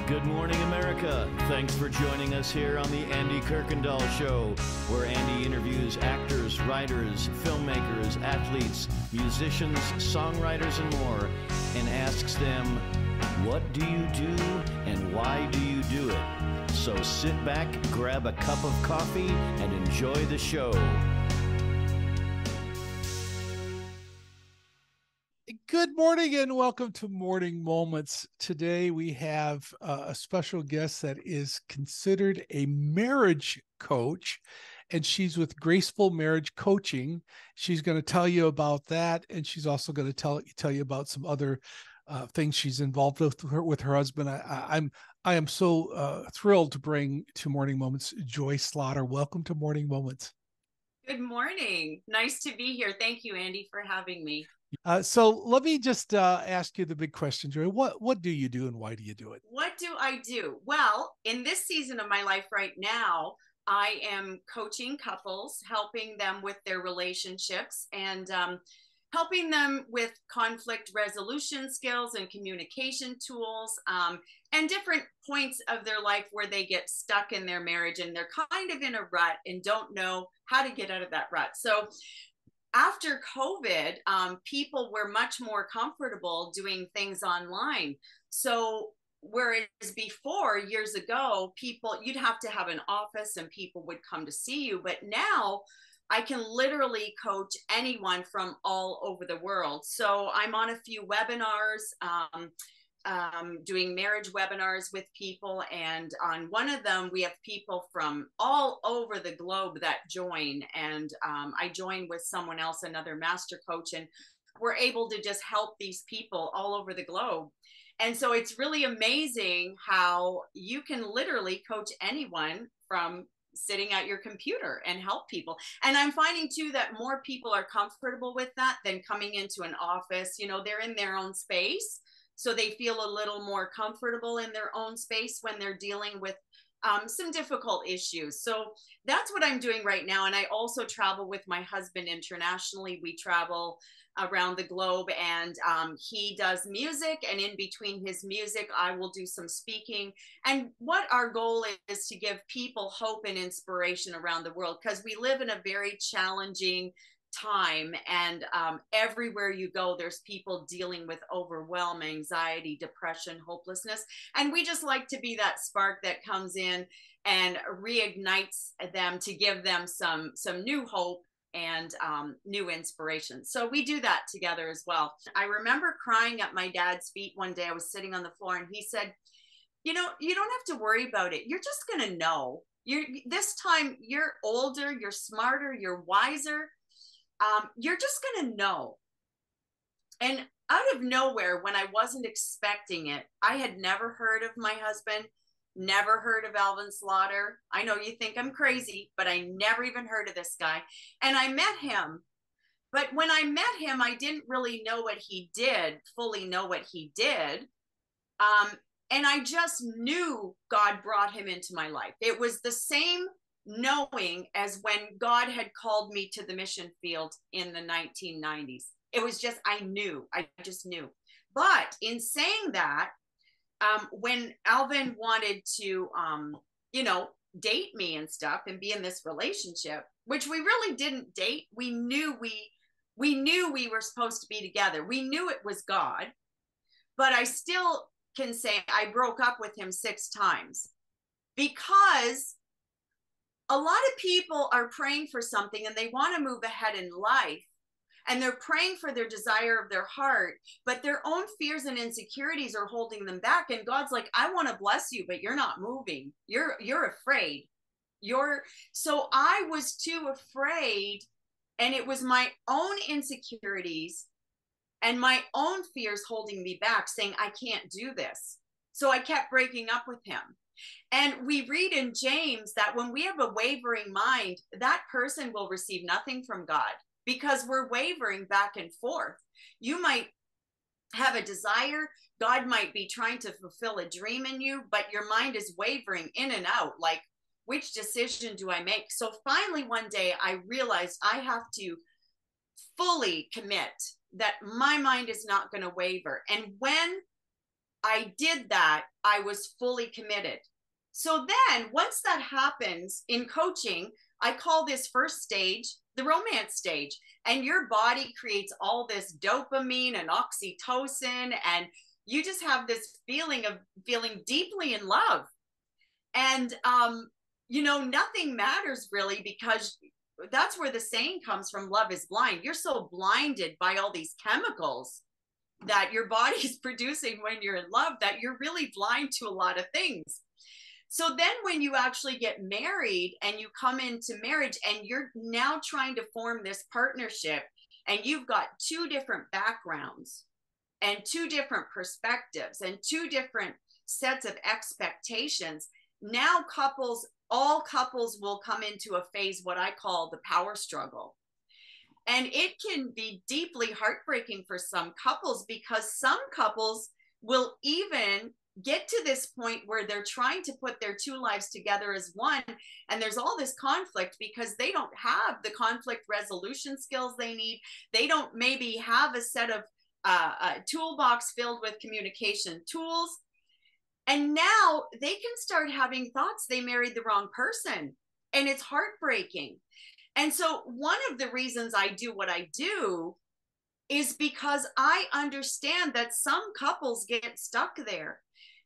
Good morning, America. Thanks for joining us here on the Andy Kirkendall Show, where Andy interviews actors, writers, filmmakers, athletes, musicians, songwriters, and more, and asks them, what do you do and why do you do it? So sit back, grab a cup of coffee, and enjoy the show. Good morning and welcome to Morning Moments. Today we have a special guest that is considered a marriage coach, and she's with Graceful Marriage Coaching. She's going to tell you about that, and she's also going to tell you about some other things she's involved with her husband. I am so thrilled to bring to Morning Moments Joy Slaughter. Welcome to Morning Moments. Good morning. Nice to be here. Thank you, Andy, for having me. So let me just ask you the big question, Joy. What do you do and why do you do it? What do I do? Well, in this season of my life right now, I am coaching couples, helping them with their relationships and helping them with conflict resolution skills and communication tools and different points of their life where they get stuck in their marriage and they're kind of in a rut and don't know how to get out of that rut. So after COVID, people were much more comfortable doing things online. So whereas before, years ago, you'd have to have an office and people would come to see you. But now I can literally coach anyone from all over the world. So I'm on a few webinars, doing marriage webinars with people, and on one of them we have people from all over the globe that join, and I join with someone else, another master coach, and we're able to just help these people all over the globe. And so it's really amazing how you can literally coach anyone from sitting at your computer and help people. And I'm finding too that more people are comfortable with that than coming into an office. You know, they're in their own space, so they feel a little more comfortable in their own space when they're dealing with some difficult issues. So that's what I'm doing right now. And I also travel with my husband internationally. We travel around the globe, and he does music. And in between his music, I will do some speaking. And what our goal is to give people hope and inspiration around the world, because we live in a very challenging time, and everywhere you go there's people dealing with overwhelm, anxiety, depression, hopelessness, and we just like to be that spark that comes in and reignites them to give them some new hope and new inspiration. So we do that together as well. I remember crying at my dad's feet one day. I was sitting on the floor and he said, you know, you don't have to worry about it. You're just gonna know. This time you're older, you're smarter, you're wiser. You're just going to know. And out of nowhere, when I wasn't expecting it, I had never heard of my husband, never heard of Alvin Slaughter. I know you think I'm crazy, but I never even heard of this guy. And I met him. But when I met him, I didn't really know what he did, fully know what he did. And I just knew God brought him into my life. It was the same knowing as when God had called me to the mission field in the 1990s. It was just, I just knew. But in saying that, when Alvin wanted to, date me and stuff and be in this relationship, which we really didn't date, we knew we were supposed to be together. We knew it was God, but I still can say I broke up with him 6 times because a lot of people are praying for something and they want to move ahead in life, and they're praying for their desire of their heart, but their own fears and insecurities are holding them back. And God's like, I want to bless you, but you're not moving. You're afraid. So I was too afraid, and it was my own insecurities and my own fears holding me back, saying I can't do this. So I kept breaking up with him. And we read in James that when we have a wavering mind, that person will receive nothing from God, because we're wavering back and forth. You might have a desire, God might be trying to fulfill a dream in you, but your mind is wavering in and out, like, which decision do I make? So finally one day I realized I have to fully commit that my mind is not going to waver. And when I did that, I was fully committed. So then once that happens in coaching, I call this first stage the romance stage. And your body creates all this dopamine and oxytocin, and you just have this feeling of feeling deeply in love. And, nothing matters really, because that's where the saying comes from, love is blind. You're so blinded by all these chemicals that your body is producing when you're in love that you're really blind to a lot of things. So then when you actually get married and you come into marriage and you're now trying to form this partnership, and you've got two different backgrounds and two different perspectives and two different sets of expectations, now all couples will come into a phase, what I call the power struggle. And it can be deeply heartbreaking for some couples, because some couples will even get to this point where they're trying to put their two lives together as one. And there's all this conflict because they don't have the conflict resolution skills they need. They don't maybe have a set of a toolbox filled with communication tools. And now they can start having thoughts they married the wrong person. And it's heartbreaking. And so one of the reasons I do what I do is because I understand that some couples get stuck there.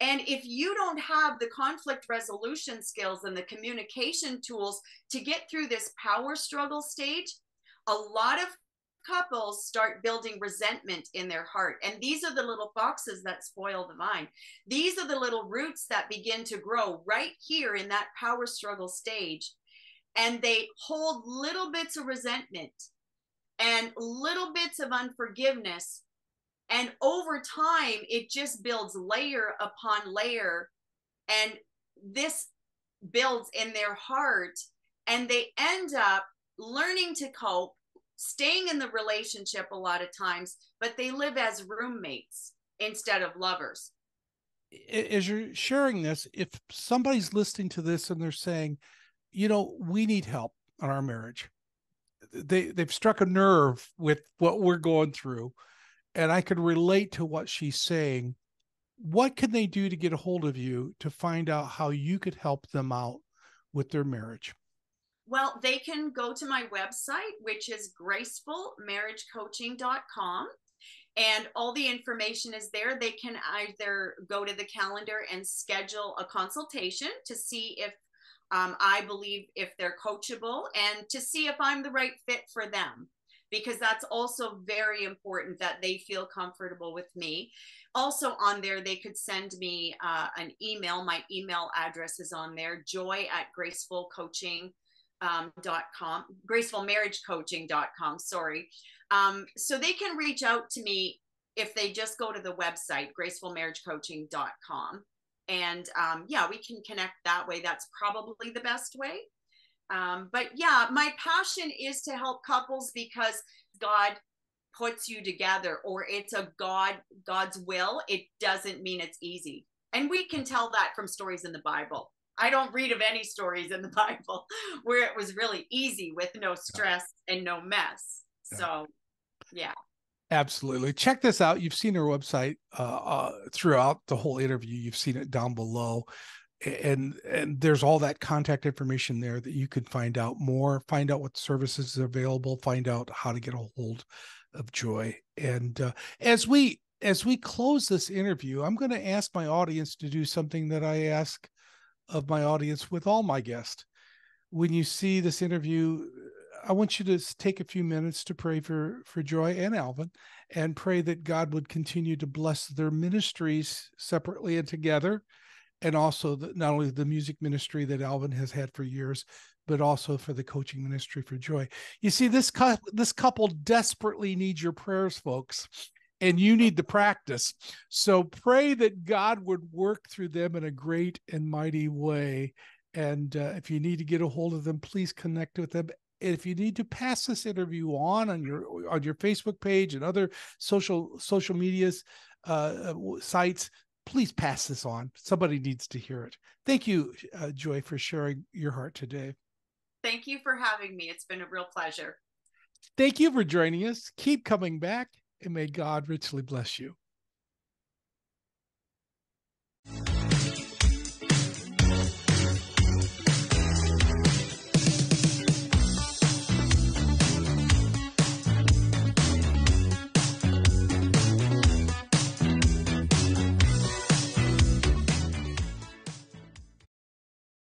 And if you don't have the conflict resolution skills and the communication tools to get through this power struggle stage, a lot of couples start building resentment in their heart. And these are the little foxes that spoil the vine. These are the little roots that begin to grow right here in that power struggle stage. And they hold little bits of resentment and little bits of unforgiveness. And over time, it just builds layer upon layer. And this builds in their heart. And they end up learning to cope, staying in the relationship a lot of times, but they live as roommates instead of lovers. As you're sharing this, if somebody's listening to this and they're saying, we need help on our marriage, they've struck a nerve with what we're going through, and I could relate to what she's saying, what can they do to get a hold of you to find out how you could help them out with their marriage? Well, they can go to my website, which is gracefulmarriagecoaching.com. And all the information is there. They can either go to the calendar and schedule a consultation to see if I believe if they're coachable, and to see if I'm the right fit for them, because that's also very important that they feel comfortable with me. Also on there, they could send me an email. My email address is on there, joy@gracefulcoaching.com, gracefulmarriagecoaching.com, sorry. So they can reach out to me if they just go to the website, gracefulmarriagecoaching.com. And we can connect that way. That's probably the best way. But yeah, my passion is to help couples because God puts you together, or it's God's will. It doesn't mean it's easy. And we can tell that from stories in the Bible. I don't read of any stories in the Bible where it was really easy with no stress and no mess. So, yeah. Absolutely. Check this out. You've seen her website throughout the whole interview. You've seen it down below. And there's all that contact information there that you can find out more, find out what services are available, find out how to get a hold of Joy. And as we close this interview, I'm going to ask my audience to do something that I ask of my audience with all my guests. When you see this interview, I want you to take a few minutes to pray for Joy and Alvin, and pray that God would continue to bless their ministries separately and together, and also not only the music ministry that Alvin has had for years, but also for the coaching ministry for Joy. You see, this couple desperately needs your prayers, folks, and you need the practice. So pray that God would work through them in a great and mighty way. And if you need to get a hold of them, please connect with them. If you need to pass this interview on your Facebook page and other social medias sites, please pass this on. Somebody needs to hear it. Thank you, Joy, for sharing your heart today. Thank you for having me. It's been a real pleasure. Thank you for joining us. Keep coming back, and may God richly bless you.